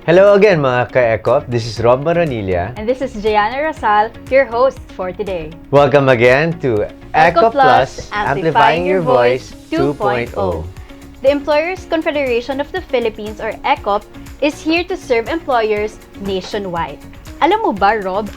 Hello again mga ka-ECOP. This is Rob Maronilla. And this is Gianna Rasal, your host for today. Welcome again to ECOPlus Amplifying Your Voice 2.0. The Employers Confederation of the Philippines, or ECOP, is here to serve employers nationwide. Alam mo ba, Rob,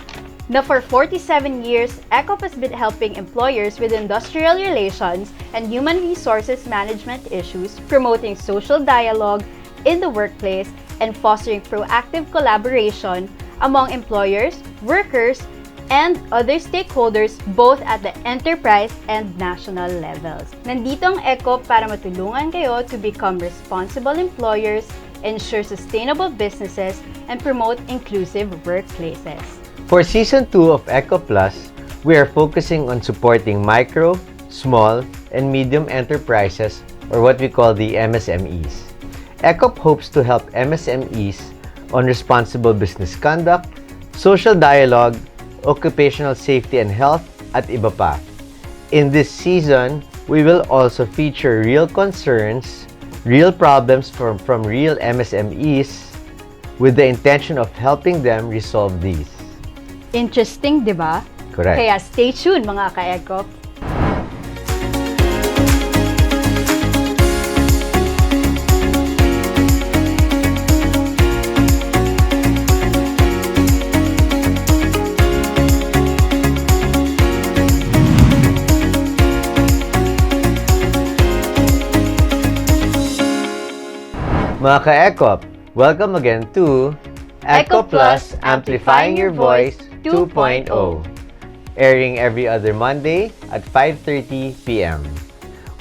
na for 47 years, ECOP has been helping employers with industrial relations and human resources management issues, promoting social dialogue in the workplace, and fostering proactive collaboration among employers, workers, and other stakeholders both at the enterprise and national levels. Nandito ang ECOP para matulungan kayo to become responsible employers, ensure sustainable businesses, and promote inclusive workplaces. For Season 2 of ECOPlus, we are focusing on supporting micro, small, and medium enterprises, or what we call the MSMEs. ECOP hopes to help MSMEs on responsible business conduct, social dialogue, occupational safety and health, at iba pa. In this season, we will also feature real concerns, real problems from real MSMEs with the intention of helping them resolve these. Interesting, di ba? Correct. Kaya stay tuned mga ka-ECOP. Mga ka-ECOP, welcome again to ECOPlus Amplifying Your Voice 2.0, airing every other Monday at 5:30 p.m.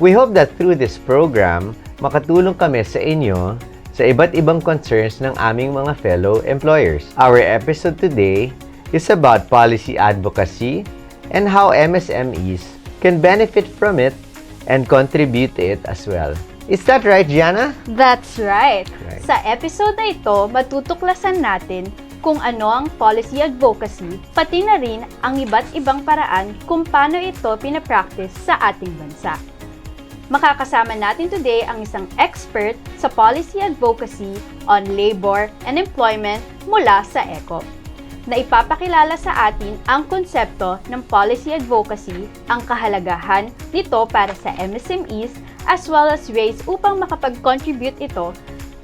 We hope that through this program, makatulong kami sa inyo sa iba't ibang concerns ng aming mga fellow employers. Our episode today is about policy advocacy and how MSMEs can benefit from it and contribute to it as well. Is that right, Gianna? That's right. Sa episode na ito, matutuklasan natin kung ano ang policy advocacy, pati na rin ang iba't ibang paraan kung paano ito pinapractice sa ating bansa. Makakasama natin today ang isang expert sa policy advocacy on labor and employment mula sa ECOP, na ipapakilala sa atin ang konsepto ng policy advocacy, ang kahalagahan nito para sa MSMEs, as well as ways upang makapag-contribute ito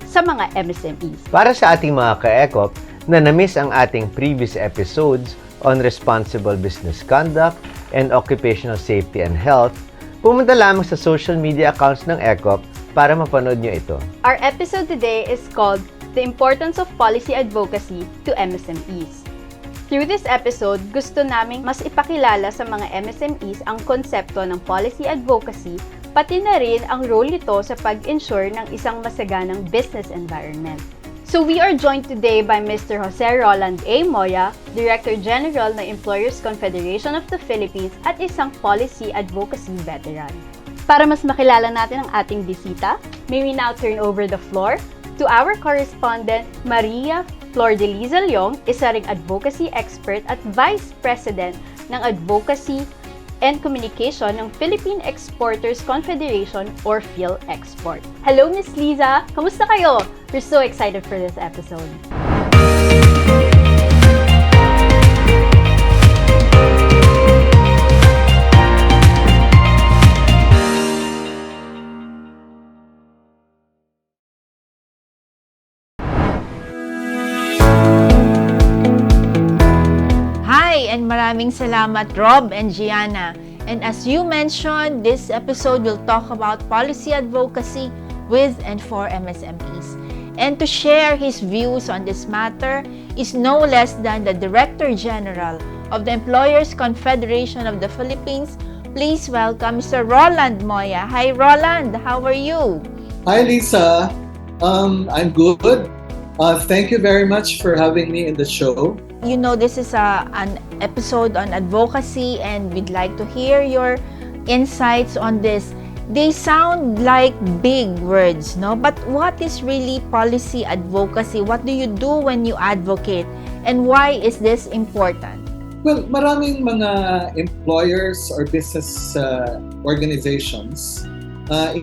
sa mga MSMEs. Para sa ating mga ka-ECOP na na-miss ang ating previous episodes on responsible business conduct and occupational safety and health, pumunta lamang sa social media accounts ng ECOP para mapanood nyo ito. Our episode today is called The Importance of Policy Advocacy to MSMEs. Through this episode, gusto naming mas ipakilala sa mga MSMEs ang konsepto ng policy advocacy, pati na rin ang role nito sa pag-ensure ng isang masaganang business environment. So we are joined today by Mr. Jose Roland A. Moya, Director General ng Employers Confederation of the Philippines at isang policy advocacy veteran. Para mas makilala natin ang ating bisita, may we now turn over the floor to our correspondent, Maria Flor de Liza Leong, isa ring advocacy expert at Vice President ng Advocacy and Communication ng Philippine Exporters Confederation or PhilExport. Hello, Ms. Liza! Kamusta kayo? We're so excited for this episode. Hi, and maraming salamat Rob and Gianna. And as you mentioned, this episode will talk about policy advocacy with and for MSMEs. And to share his views on this matter is no less than the Director General of the Employers Confederation of the Philippines. Please welcome Mr. Roland Moya. Hi Roland, how are you? Hi Lisa, I'm good. Thank you very much for having me in the show. You know, this is an episode on advocacy and we'd like to hear your insights on this. They sound like big words, no? But what is really policy advocacy? What do you do when you advocate? And why is this important? Well, maraming mga employers or business organizations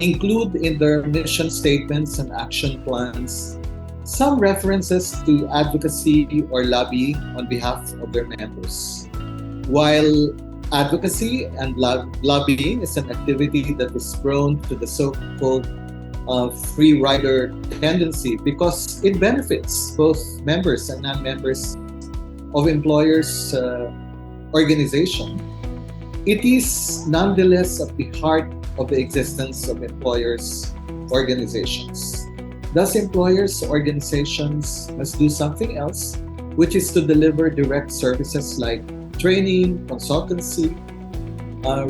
include in their mission statements and action plans some references to advocacy or lobbying on behalf of their members. While advocacy and lobbying is an activity that is prone to the so-called free rider tendency because it benefits both members and non-members of employers' organization, it is nonetheless at the heart of the existence of employers' organizations. Thus, employers' organizations must do something else, which is to deliver direct services like training, consultancy,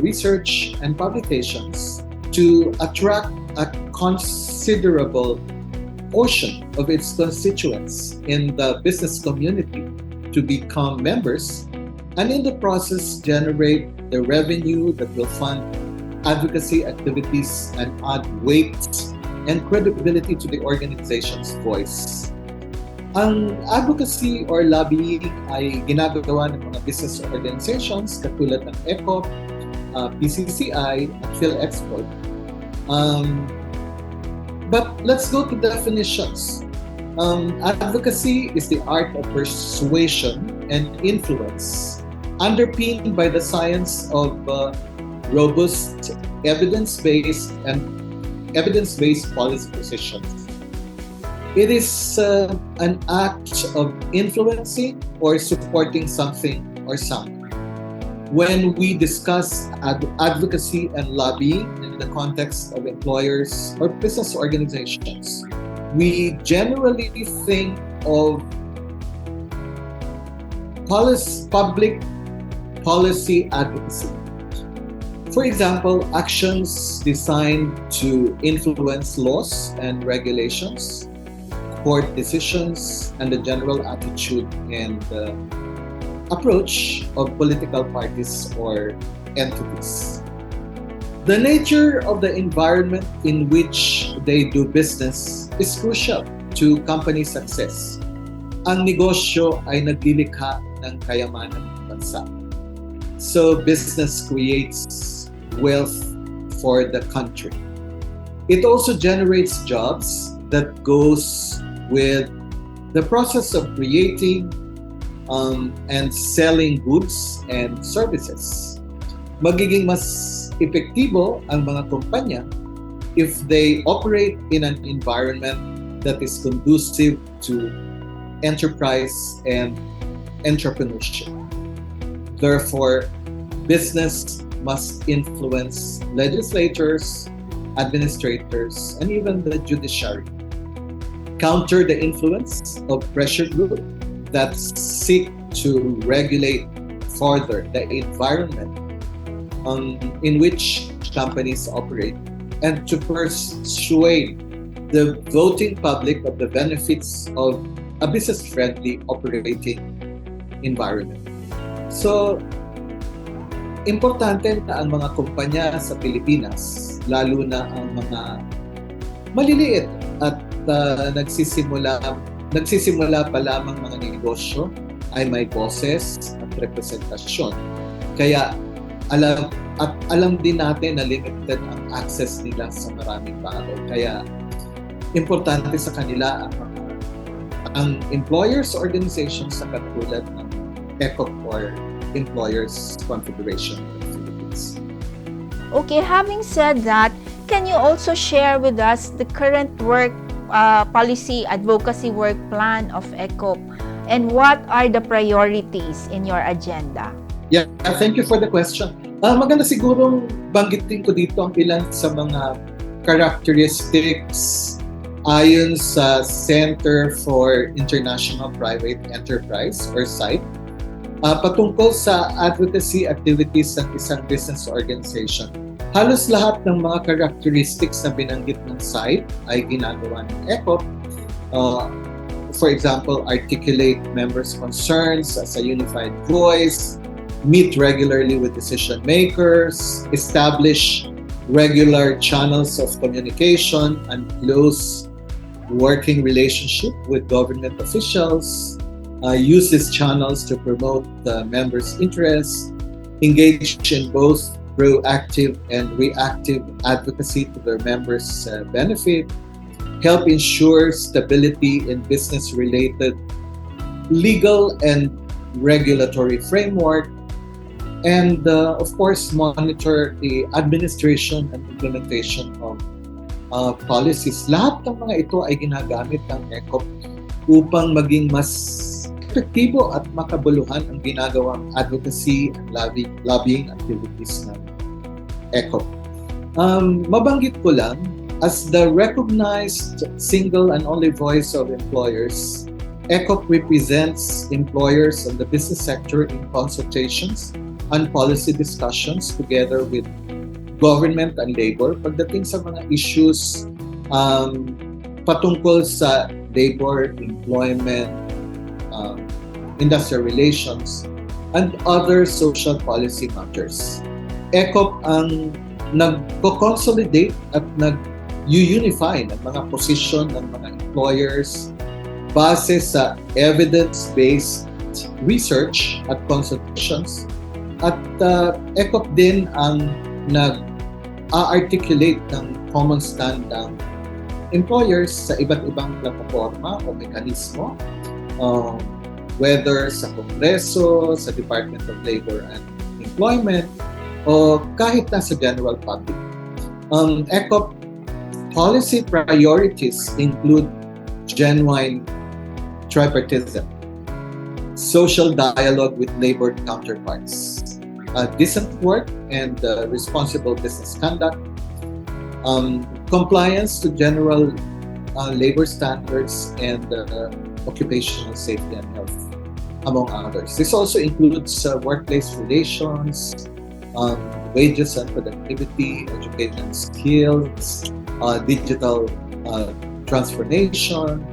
research, and publications to attract a considerable portion of its constituents in the business community to become members, and in the process generate the revenue that will fund advocacy activities and add weight and credibility to the organization's voice. Ang advocacy or lobbying ay ginagawa ng mga business organizations katulad ng ECOP, PCCI, at PhilExport. But let's go to definitions. Advocacy is the art of persuasion and influence, underpinned by the science of robust evidence-based policy positions. It is an act of influencing or supporting something or someone. When we discuss advocacy and lobbying in the context of employers or business organizations, we generally think of public policy advocacy. For example, actions designed to influence laws and regulations, court decisions, and the general attitude and approach of political parties or entities. The nature of the environment in which they do business is crucial to company success. Ang negosyo ay naglilikha ng kayamanan ng bansa. So business creates wealth for the country. It also generates jobs that goes with the process of creating and selling goods and services. Magiging mas epektibo ang mga kumpanya if they operate in an environment that is conducive to enterprise and entrepreneurship. Therefore, business must influence legislators, administrators, and even the judiciary. Counter the influence of pressure groups that seek to regulate further the environment in which companies operate, and to persuade the voting public of the benefits of a business-friendly operating environment. So, importante na ang mga kumpanya sa Pilipinas, lalo na ang mga maliliit at nagsisimula pa lamang mga negosyo, ay may boses at representasyon. Kaya alam din natin na limited ang access nila sa maraming bagay. Kaya importante sa kanila ang employers organizations sa katulad ng ECOP or Employers Confederation of the Philippines. Okay, having said that, can you also share with us the current policy advocacy work plan of ECOP, and what are the priorities in your agenda? Yeah, thank you for the question. Maganda sigurong banggitin ko dito ang ilan sa mga characteristics ayon sa Center for International Private Enterprise or CIPE patungkol sa advocacy activities ng isang business organization. Halos lahat ng mga characteristics na binanggit ng CIPE ay ginagawa ng ECOP. For example, articulate members' concerns as a unified voice, meet regularly with decision makers, establish regular channels of communication and close working relationship with government officials, use these channels to promote the members' interests, engage in both proactive and reactive advocacy to their members' benefit, help ensure stability in business-related legal and regulatory framework, and of course, monitor the administration and implementation of policies. Lahat ng mga ito ay ginagamit ng ECOP upang maging mas epektibo at makabuluhan ang ginagawang advocacy and lobbying activities ng ECOP. Mabanggit ko lang, as the recognized single and only voice of employers, ECOP represents employers and the business sector in consultations and policy discussions together with government and labor pagdating sa mga issues patungkol sa labor, employment, industrial relations, and other social policy matters. ECOP ang nag-consolidate at nag-unify ng mga posisyon ng mga employers base sa evidence-based research at consultations, at ECOP din ang nag-articulate ng common stand ng employers sa iba't ibang plataforma o mekanismo, whether sa Kongreso, sa Department of Labor and Employment, o kahit na sa general public. ECOP policy priorities include genuine tripartism, social dialogue with labor counterparts, decent work and responsible business conduct, compliance to general labor standards and occupational safety and health, among others. This also includes workplace relations, wages and productivity, education and skills, digital transformation,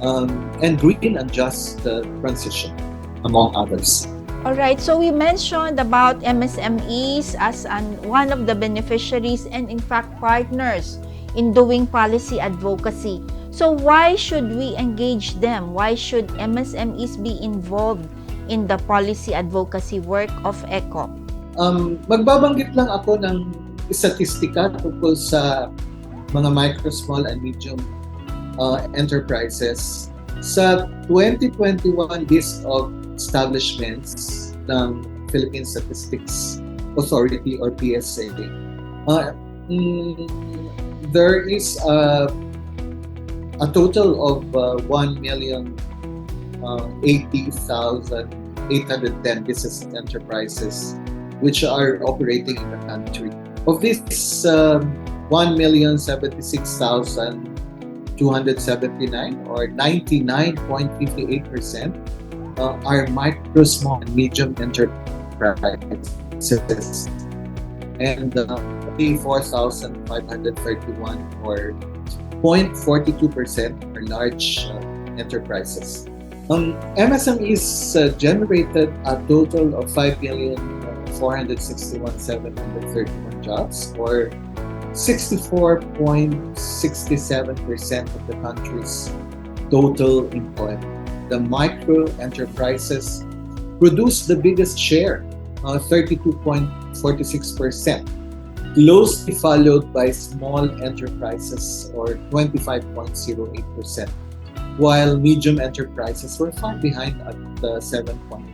and green and just transition, among others. All right, so we mentioned about MSMEs as one of the beneficiaries and in fact partners in doing policy advocacy. So why should we engage them? Why should MSMEs be involved in the policy advocacy work of ECOP? Magbabanggit lang ako ng statistika tungkol sa mga micro, small, and medium enterprises. Sa 2021 list of establishments ng Philippine Statistics Authority or PSA, there is a total of 1,080,810 business enterprises which are operating in the country. Of this, 1,076,279 or 99.58% are micro, small, and medium enterprises, and 4,531 or 0.42% are large enterprises. MSMEs generated a total of 5,461,731 jobs, or 64.67% of the country's total employment. The micro enterprises produce the biggest share, 32.46%, closely followed by small enterprises, or 25.08%, while medium enterprises were far behind at 7.12%.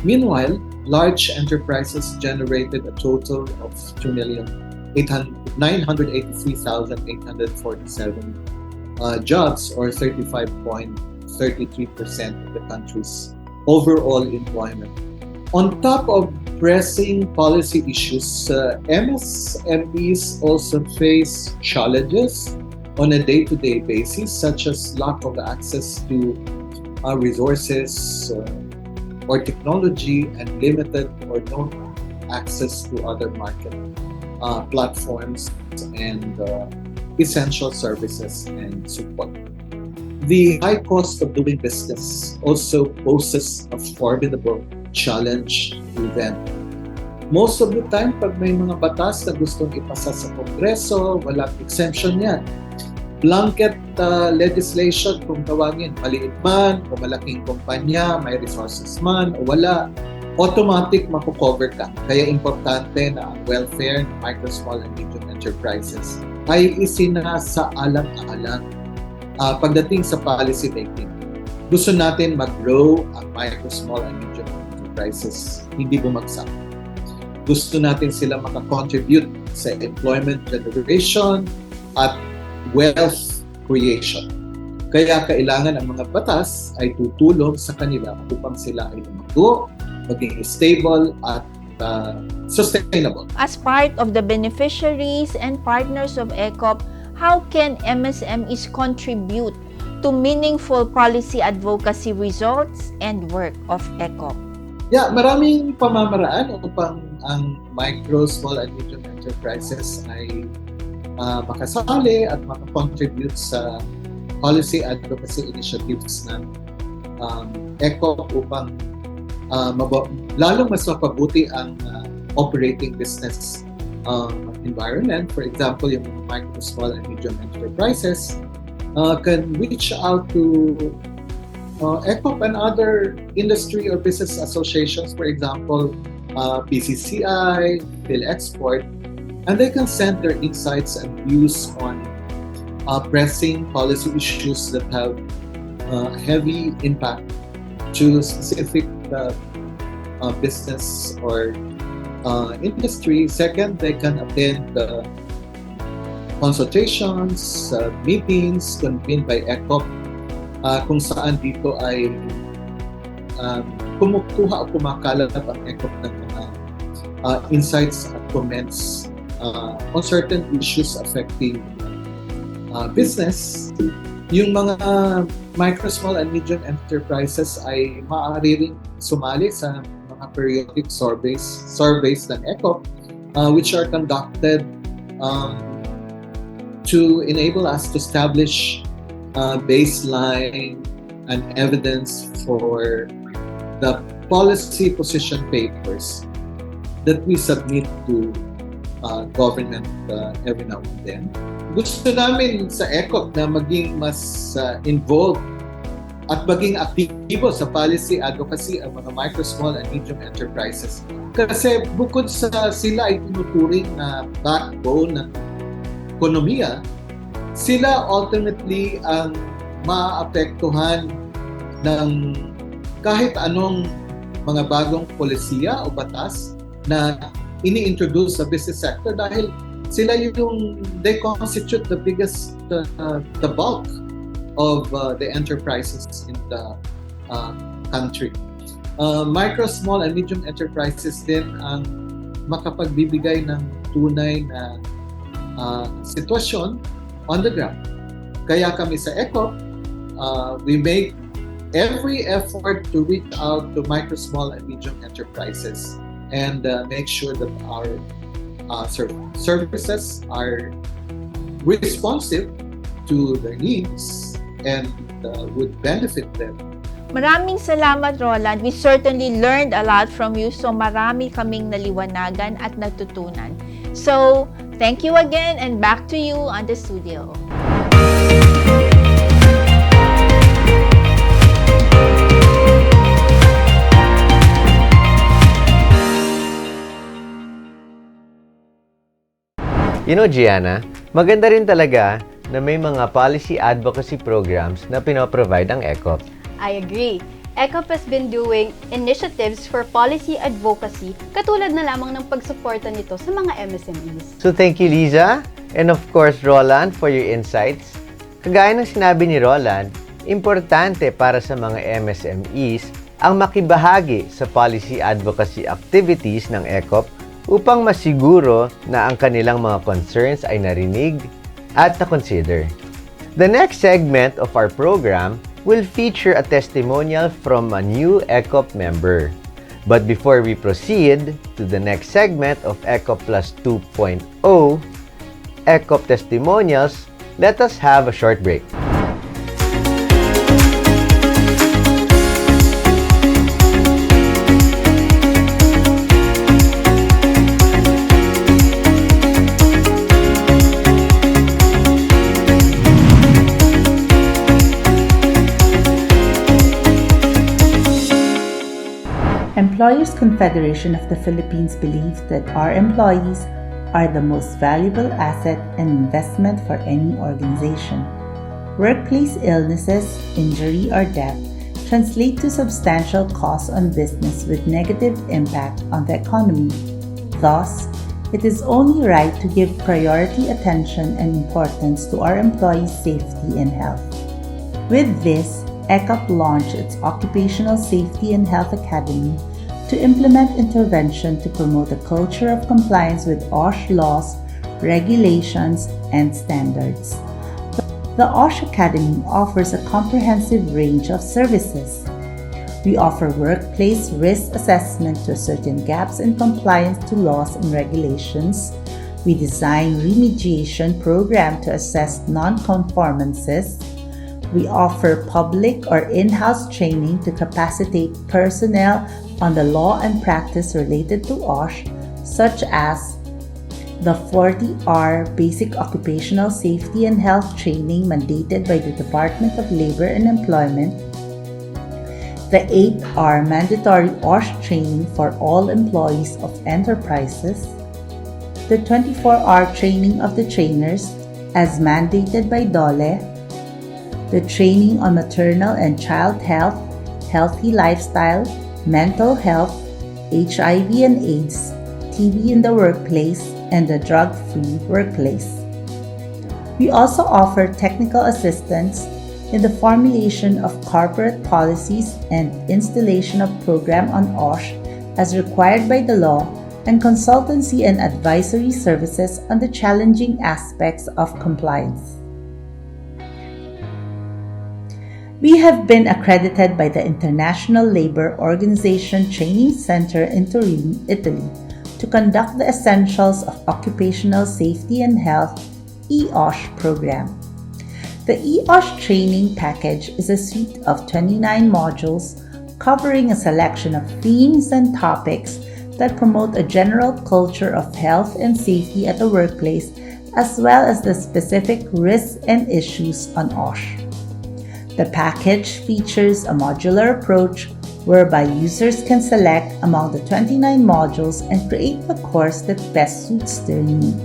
Meanwhile, large enterprises generated a total of 2,983,847 jobs, or 35.33% of the country's overall employment. On top of pressing policy issues, MSMEs also face challenges on a day-to-day basis, such as lack of access to resources or technology, and limited or no access to other market platforms and essential services and support. The high cost of doing business also poses a formidable challenge to them. Most of the time, pag may mga batas na gustong ipasa sa Kongreso, walang exemption yan. Blanket legislation kung tawagin, maliit man o malaking kumpanya, may resources man o wala, automatic mako-cover ka. Kaya importante na ang welfare ng micro, small, and medium enterprises ay isinasa alang-alang pagdating sa policy making. Gusto natin mag-grow ang micro, small, and medium enterprises, hindi bumagsak. Gusto natin sila makakontribute sa employment generation at wealth creation. Kaya kailangan ang mga batas ay tutulong sa kanila upang sila ay lumago, maging stable at sustainable. As part of the beneficiaries and partners of ECOP, how can MSMEs contribute to meaningful policy advocacy results and work of ECOP? Yeah, maraming pamamaraan upang ang micro, small, and medium enterprises ay makasali at makakontribute sa policy advocacy initiatives ng ECOP upang lalong mas mapabuti ang operating business environment. For example, yung micro, small, and medium enterprises can reach out to ECOP and other industry or business associations, for example, PCCI, PhilExport, and they can send their insights and views on pressing policy issues that have heavy impact to specific business or industry. Second, they can attend consultations, meetings convened by ECOP kung saan dito ay kumukuha o kumakalat ang ECOP ng mga insights at comments on certain issues affecting business. Yung mga micro, small, and medium enterprises ay maaari ring sumali sa mga periodic surveys ng ECOP which are conducted to enable us to establish baseline and evidence for the policy position papers that we submit to government every now and then. Gusto namin sa ECOP na maging mas involved at maging aktibo sa policy advocacy ang mga micro, small, and medium enterprises. Kasi bukod sa sila ay tinuturing na backbone ng ekonomiya, sila ultimately ang maaapektuhan ng kahit anong mga bagong polisiya o batas na ini-introduce sa business sector dahil sila they constitute the biggest, the bulk of the enterprises in the country. Micro, small, and medium enterprises din ang makapagbibigay ng tunay na sitwasyon on the ground. Kaya kami sa ECOP, we make every effort to reach out to micro, small, and medium enterprises and make sure that our services are responsive to their needs and would benefit them. Maraming salamat, Roland. We certainly learned a lot from you, so marami kaming naliwanagan at natutunan. So, thank you again and back to you on the studio. You know, Gianna, maganda rin talaga na may mga policy advocacy programs na pinoprovide ang ECOP. I agree. ECOP has been doing initiatives for policy advocacy katulad na lamang ng pagsuporta nito sa mga MSMEs. So thank you, Liza, and of course, Roland, for your insights. Kagaya ng sinabi ni Roland, importante para sa mga MSMEs ang makibahagi sa policy advocacy activities ng ECOP upang masiguro na ang kanilang mga concerns ay narinig at na-consider. The next segment of our program will feature a testimonial from a new ECOP member. But before we proceed to the next segment of ECOP Plus 2.0, ECOP Testimonials, let us have a short break. Employers Confederation of the Philippines believes that our employees are the most valuable asset and investment for any organization. Workplace illnesses, injury, or death translate to substantial costs on business with negative impact on the economy. Thus, it is only right to give priority attention and importance to our employees' safety and health. With this, ECOP launched its Occupational Safety and Health Academy to implement intervention to promote a culture of compliance with OSH laws, regulations, and standards. The OSH Academy offers a comprehensive range of services. We offer workplace risk assessment to ascertain gaps in compliance to laws and regulations. We design remediation program to assess non-conformances. We offer public or in-house training to capacitate personnel on the law and practice related to OSH, such as the 40-hour Basic Occupational Safety and Health Training mandated by the Department of Labor and Employment, the 8-hour mandatory OSH training for all employees of enterprises, the 24-hour training of the trainers as mandated by DOLE, the training on maternal and child health, healthy lifestyle, mental health, HIV and AIDS, TB in the workplace, and the drug-free workplace. We also offer technical assistance in the formulation of corporate policies and installation of program on OSH as required by the law, and consultancy and advisory services on the challenging aspects of compliance. We have been accredited by the International Labour Organization Training Center in Turin, Italy, to conduct the Essentials of Occupational Safety and Health (EOSH) program. The EOSH training package is a suite of 29 modules covering a selection of themes and topics that promote a general culture of health and safety at the workplace, as well as the specific risks and issues on OSH. The package features a modular approach whereby users can select among the 29 modules and create the course that best suits their need.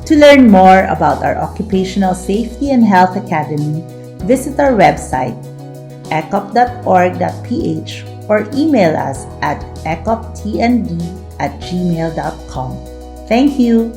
To learn more about our Occupational Safety and Health Academy, visit our website ecop.org.ph or email us at ecoptnd@gmail.com. Thank you!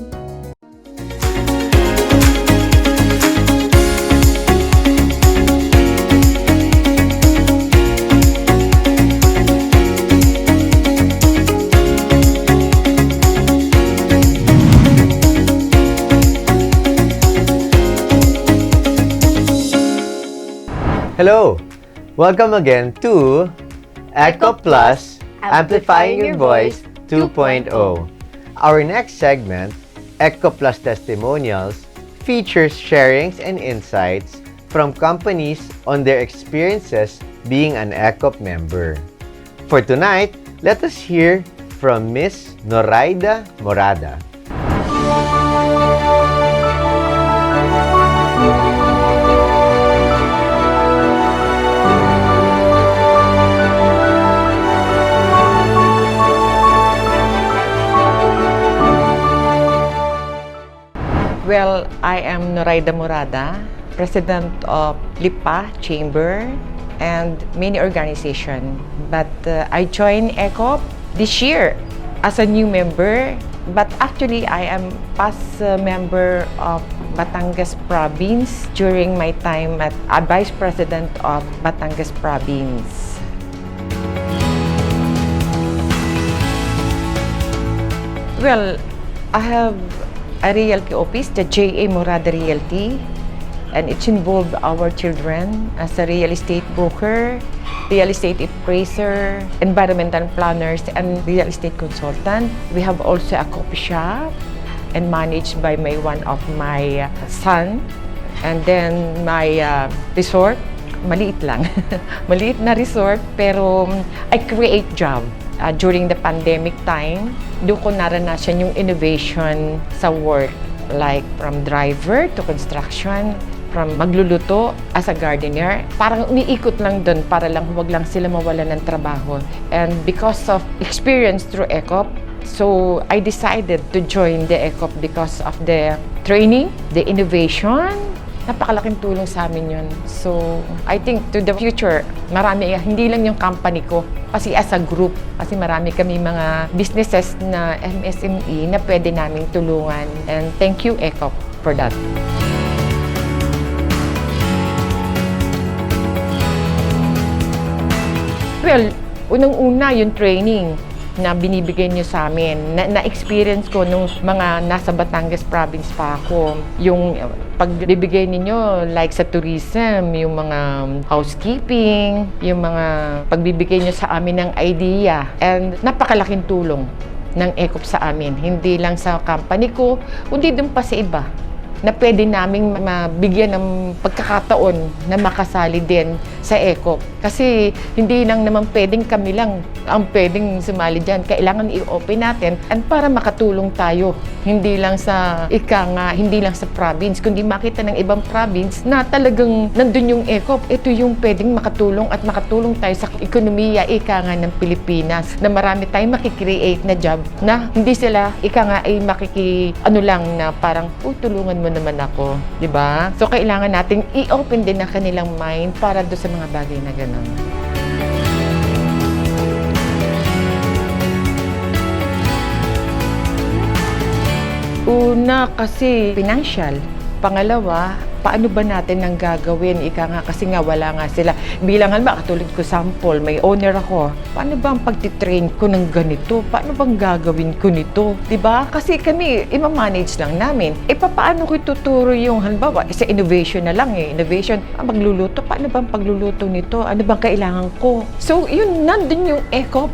Hello! Welcome again to ECOP Plus Amplifying Your Voice 2.0. Our next segment, ECOP Plus Testimonials, features sharings and insights from companies on their experiences being an ECOP member. For tonight, let us hear from Ms. Noraida Morada. Well, I am Noraida Morada, President of LIPA Chamber and many organizations. But I joined ECOP this year as a new member. But actually, I am past member of Batangas Province during my time as a Vice President of Batangas Province. Well, I have a realty office, the J.A. Morada Realty, and it's involved our children as a real estate broker, real estate appraiser, environmental planners, and real estate consultant. We have also a coffee shop and managed by one of my son. And then my resort, maliit lang. Maliit na resort, pero I create job. During the pandemic time, doon ko naranasan yung innovation sa work, like from driver to construction, from magluluto as a gardener. Parang umiikot lang doon para lang huwag lang sila mawala ng trabaho. And because of experience through ECOP, so I decided to join the ECOP because of the training, the innovation. Napakalaking tulong sa amin yun. So, I think to the future, marami, hindi lang yung company ko, kasi as a group, kasi marami kami mga businesses na MSME na pwede naming tulungan. And thank you, ECOP, for that. Well, unang-una yung training na binibigay niyo sa amin. Na-experience ko nung mga nasa Batangas province pa ako. Yung pagbibigay ninyo like sa tourism, yung mga housekeeping, yung mga pagbibigay niyo sa amin ng idea. And napakalaking tulong ng ECOP sa amin. Hindi lang sa company ko, kundi dun pa sa iba na pwede naming mabigyan ng pagkakataon na makasali din sa ECOP. Kasi hindi lang naman pwedeng kami lang ang pwedeng sumali dyan. Kailangan i-open natin and para makatulong tayo. Hindi lang sa hindi lang sa province, kundi makita ng ibang province na talagang nandun yung ECOP. Ito yung pwedeng makatulong at makatulong tayo sa ekonomiya ng Pilipinas na marami tayong makikreate na job na hindi sila ay lang na parang tulungan mo naman ako, di ba? So, kailangan nating i-open din ang kanilang mind para doon sa mga bagay na gano'n. Una, kasi financial. Pangalawa, paano ba natin ang gagawin? Kasi nga wala nga sila. Bilang katulad ko sample, may owner ako. Paano ba ang pagtitrain ko ng ganito? Paano bang gagawin ko nito? Diba? Kasi kami, ima-manage lang namin. Paano ko ituturo yung halimbawa? Sa innovation na lang Innovation, magluluto. Paano bang pagluluto nito? Ano bang kailangan ko? So, yun, nandun yung ECOP.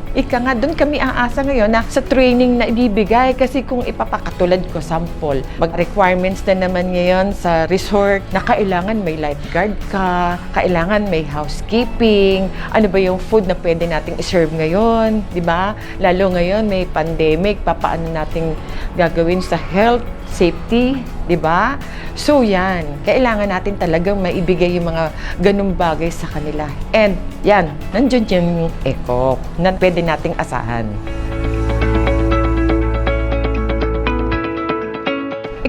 Doon kami aasa ngayon na sa training na ibibigay. Kasi kung ipapakatulad ko sample, mag-requirements na naman ngayon sa resort na kailangan may lifeguard ka, kailangan may housekeeping, ano ba yung food na pwede nating iserve ngayon, di ba? Lalo ngayon may pandemic, paano nating gagawin sa health, safety, di ba? So yan, kailangan natin talagang maibigay yung mga ganung bagay sa kanila. And yan, nandiyan yung ECOP na pwede nating asahan.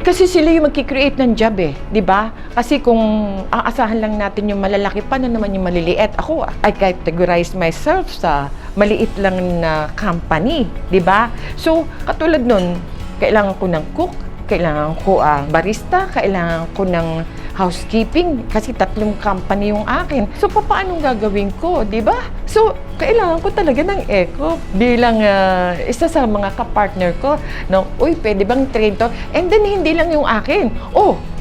Kasi sila yung magki-create ng job di ba? Kasi kung aasahan lang natin yung malalaki, paano naman yung maliliit? Ako, I categorize myself sa maliit lang na company, di ba? So, katulad nun, kailangan ko ng cook, kailangan ko barista, kailangan ko ng housekeeping, kasi 3 company yung akin. So, paano gagawin ko, di ba? So, kailangan ko talaga ng ECOP bilang isa sa mga kapartner ko na, pwede bang train to? And then, hindi lang yung akin.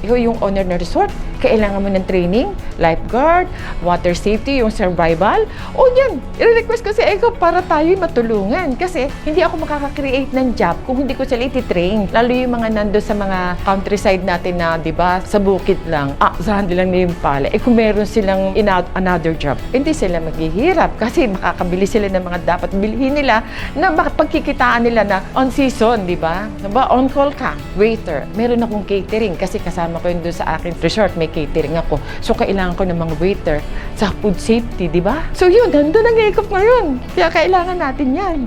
Ikaw yung owner ng resort, kailangan mo ng training, lifeguard, water safety, yung survival. Yan, i-request ko si ECOP para tayo'y matulungan. Kasi, hindi ako makaka-create ng job kung hindi ko sila iti-train. Lalo yung mga nando sa mga countryside natin na, di ba, sa bukid lang, saan lang na yung pala. Kung meron silang another job, hindi sila maghihirap kasi makakabili sila ng mga dapat bilhin nila na pagkikitaan nila na on season, di ba? Diba? On call ka, waiter. Meron akong catering kasi kasama ko yun doon sa akin resort, may catering ako. So, kailangan ko ng mga waiter sa food safety, di ba? So, yun, nandun ang ECOP ngayon. Kaya kailangan natin yan.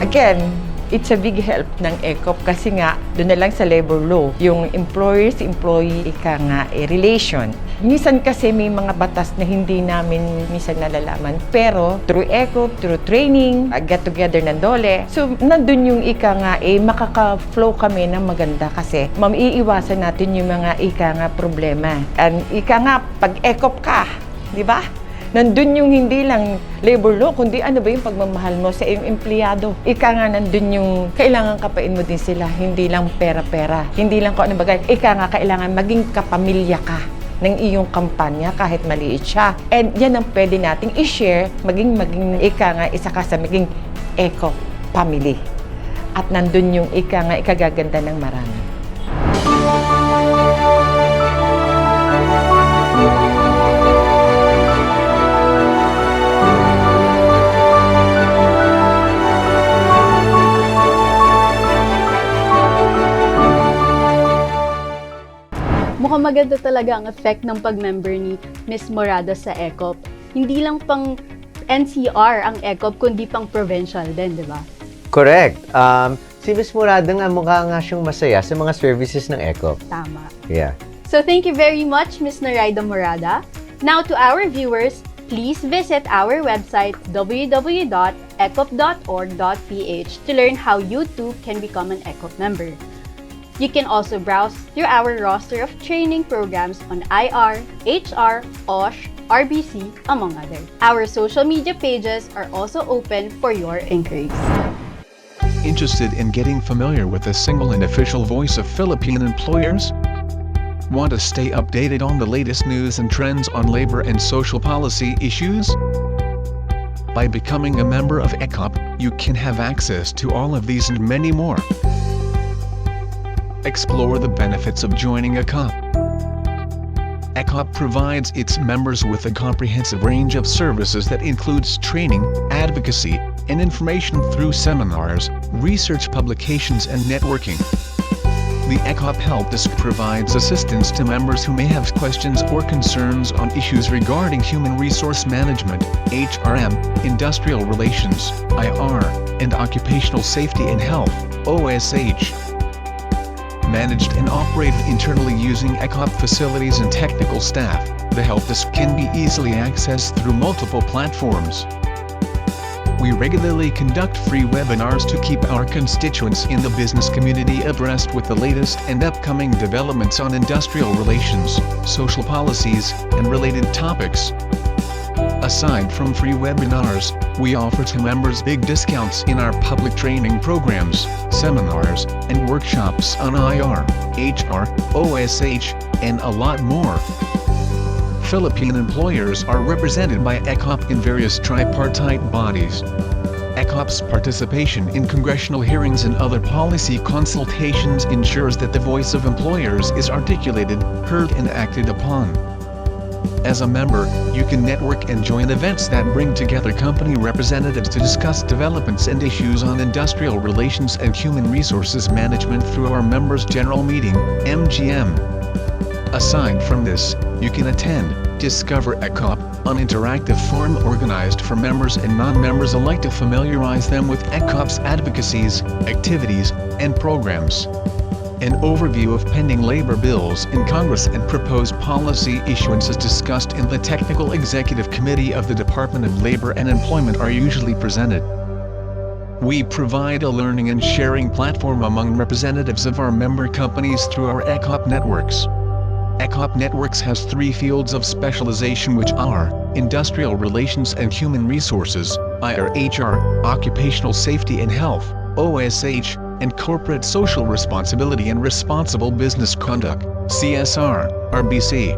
Again, it's a big help ng ECOP kasi nga, doon na lang sa labor law, yung employers-employee relation. Minsan kasi may mga batas na hindi namin minsan nalalaman, pero through ECOP, through training, get together ng dole, so nandun yung makaka-flow kami ng maganda kasi maiiwasan natin yung mga problema. And pag ECOP ka, di ba? Nandun yung hindi lang labor law, kundi ano ba yung pagmamahal mo sa iyong empleyado. Nandun yung kailangan kapain mo din sila, hindi lang pera-pera. Hindi lang kung ano bagay. Kailangan maging kapamilya ka ng iyong kampanya kahit maliit siya. And yan ang pwede nating i-share, maging isa ka sa maging ECOP family. At nandun yung ikagaganda ng marami. Mukhang maganda talaga ang effect ng pag-member ni Ms. Morada sa ECOP. Hindi lang pang NCR ang ECOP, kundi pang provincial din, di ba? Correct. Si Ms. Morada nga mukha nga siyang masaya sa mga services ng ECOP. Tama. Yeah. So thank you very much, Ms. Noraida Morada. Now to our viewers, please visit our website www.ecop.org.ph to learn how you too can become an ECOP member. You can also browse through our roster of training programs on IR, HR, OSH, RBC, among others. Our social media pages are also open for your inquiries. Interested in getting familiar with the single and official voice of Philippine employers? Want to stay updated on the latest news and trends on labor and social policy issues? By becoming a member of ECOP, you can have access to all of these and many more. Explore the benefits of joining ECOP. ECOP provides its members with a comprehensive range of services that includes training, advocacy, and information through seminars, research publications and networking. The ECOP Help Desk provides assistance to members who may have questions or concerns on issues regarding human resource management, HRM, industrial relations, IR, and occupational safety and health, OSH. Managed and operated internally using ECOP facilities and technical staff, the Help Desk can be easily accessed through multiple platforms. We regularly conduct free webinars to keep our constituents in the business community abreast with the latest and upcoming developments on industrial relations, social policies, and related topics. Aside from free webinars, we offer to members big discounts in our public training programs, seminars, and workshops on IR, HR, OSH, and a lot more. Philippine employers are represented by ECOP in various tripartite bodies. ECOP's participation in congressional hearings and other policy consultations ensures that the voice of employers is articulated, heard and acted upon. As a member, you can network and join events that bring together company representatives to discuss developments and issues on industrial relations and human resources management through our Members' General Meeting, MGM. Aside from this, you can attend, discover ECOP, an interactive forum organized for members and non-members alike to familiarize them with ECOP's advocacies, activities, and programs. An overview of pending labor bills in Congress and proposed policy issuances discussed in the Technical Executive Committee of the Department of Labor and Employment are usually presented. We provide a learning and sharing platform among representatives of our member companies through our ECOP networks. ECOP Networks has 3 fields of specialization which are Industrial Relations and Human Resources, IR/HR, Occupational Safety and Health, OSH, and Corporate Social Responsibility and Responsible Business Conduct, CSR, RBC.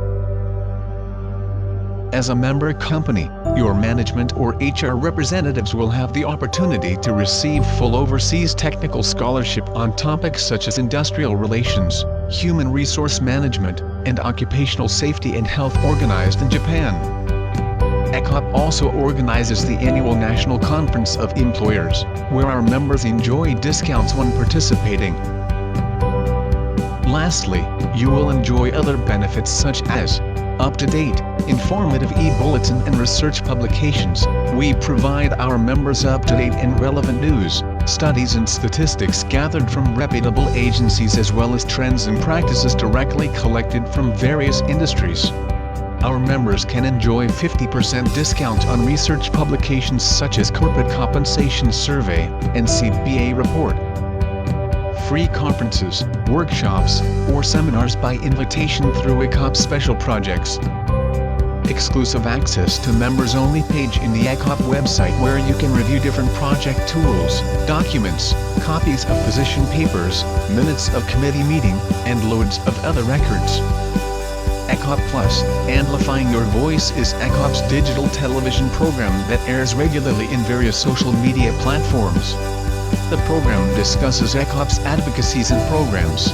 As a member company, your management or HR representatives will have the opportunity to receive full overseas technical scholarship on topics such as industrial relations, human resource management, and occupational safety and health organized in Japan. ECOP also organizes the annual National Conference of Employers, where our members enjoy discounts when participating. Lastly, you will enjoy other benefits such as up-to-date, informative e-bulletin and research publications. We provide our members up-to-date and relevant news, studies and statistics gathered from reputable agencies as well as trends and practices directly collected from various industries. Our members can enjoy 50% discount on research publications such as Corporate Compensation Survey and CBA Report. Free conferences, workshops, or seminars by invitation through ECOP special projects. Exclusive access to members-only page in the ECOP website where you can review different project tools, documents, copies of position papers, minutes of committee meeting, and loads of other records. ECOP Plus, Amplifying Your Voice is ECOP's digital television program that airs regularly in various social media platforms. The program discusses ECOP's advocacies and programs.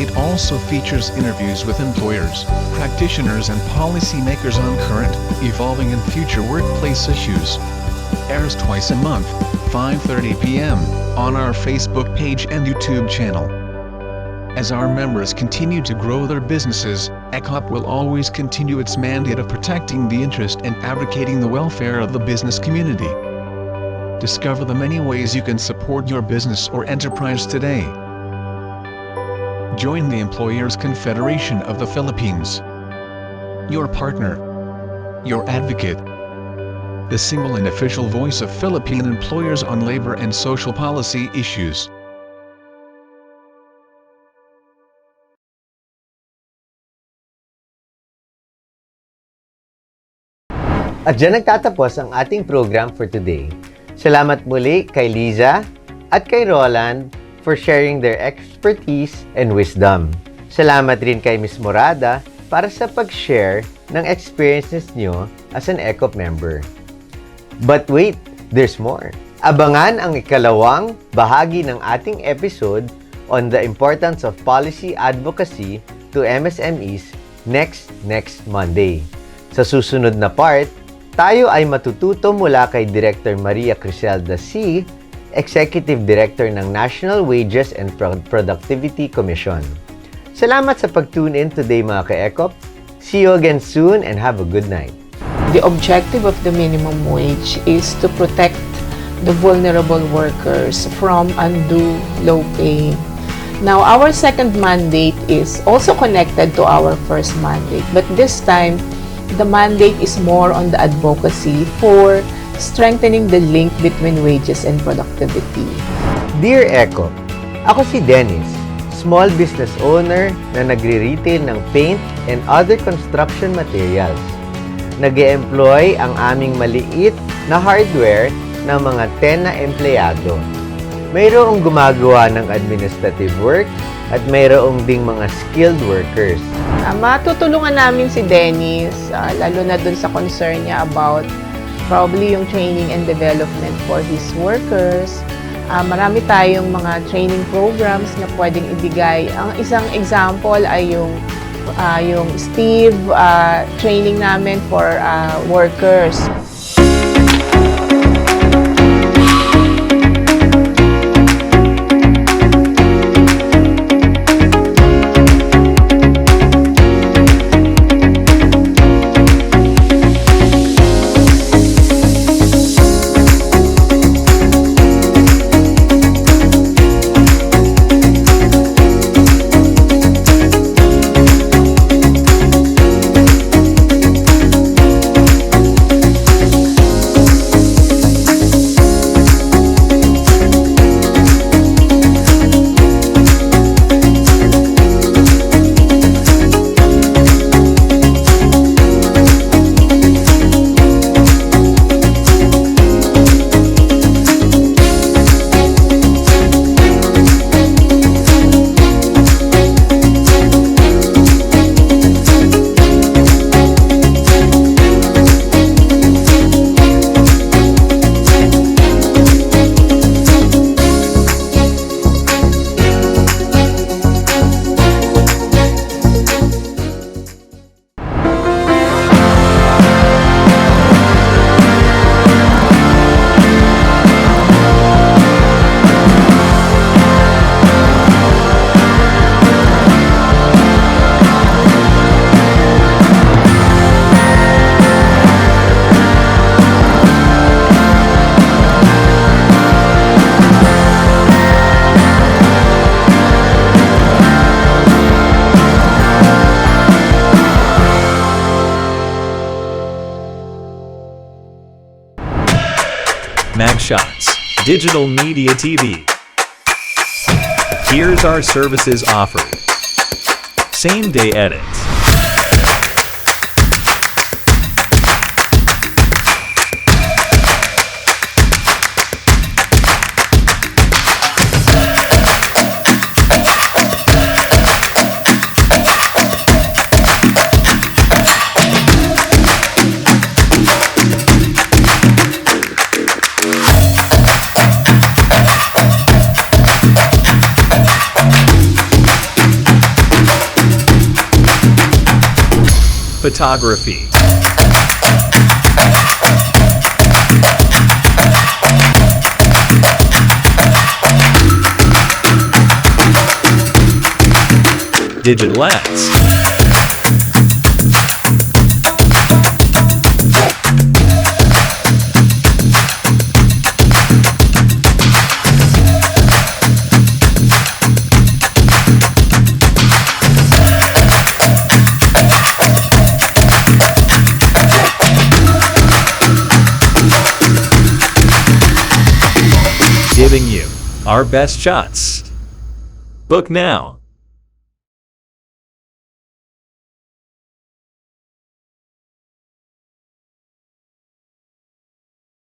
It also features interviews with employers, practitioners and policymakers on current, evolving and future workplace issues. Airs twice a month, 5:30 p.m., on our Facebook page and YouTube channel. As our members continue to grow their businesses, ECOP will always continue its mandate of protecting the interest and advocating the welfare of the business community. Discover the many ways you can support your business or enterprise today. Join the Employers Confederation of the Philippines. Your partner. Your advocate. The single and official voice of Philippine employers on labor and social policy issues. At dyan nagtatapos ang ating program for today. Salamat muli kay Liza at kay Roland for sharing their expertise and wisdom. Salamat rin kay Ms. Morada para sa pag-share ng experiences nyo as an ECOP member. But wait, there's more. Abangan ang ikalawang bahagi ng ating episode on the importance of policy advocacy to MSMEs next Monday. Sa susunod na part, tayo ay matututo mula kay Director Maria Criselda C., Executive Director ng National Wages and Productivity Commission. Salamat sa pag-tune in today mga ka-ECOP. See you again soon and have a good night. The objective of the minimum wage is to protect the vulnerable workers from undue low pay. Now, our second mandate is also connected to our first mandate, but this time, the mandate is more on the advocacy for strengthening the link between wages and productivity. Dear ECOP, ako si Dennis, small business owner na nagre-retail ng paint and other construction materials. Nag-e-employ ang aming maliit na hardware ng mga 10 na empleyado. Mayroong gumagawa ng administrative work at mayroong ding mga skilled workers. Matutulungan namin si Dennis, lalo na dun sa concern niya about probably yung training and development for his workers. Marami tayong mga training programs na pwedeng ibigay. Ang isang example ay yung Steve training namin for workers. Shots, Digital Media TV. Here's our services offered. Same-day edits. Photography. digital ads. Giving you our best shots. Book now.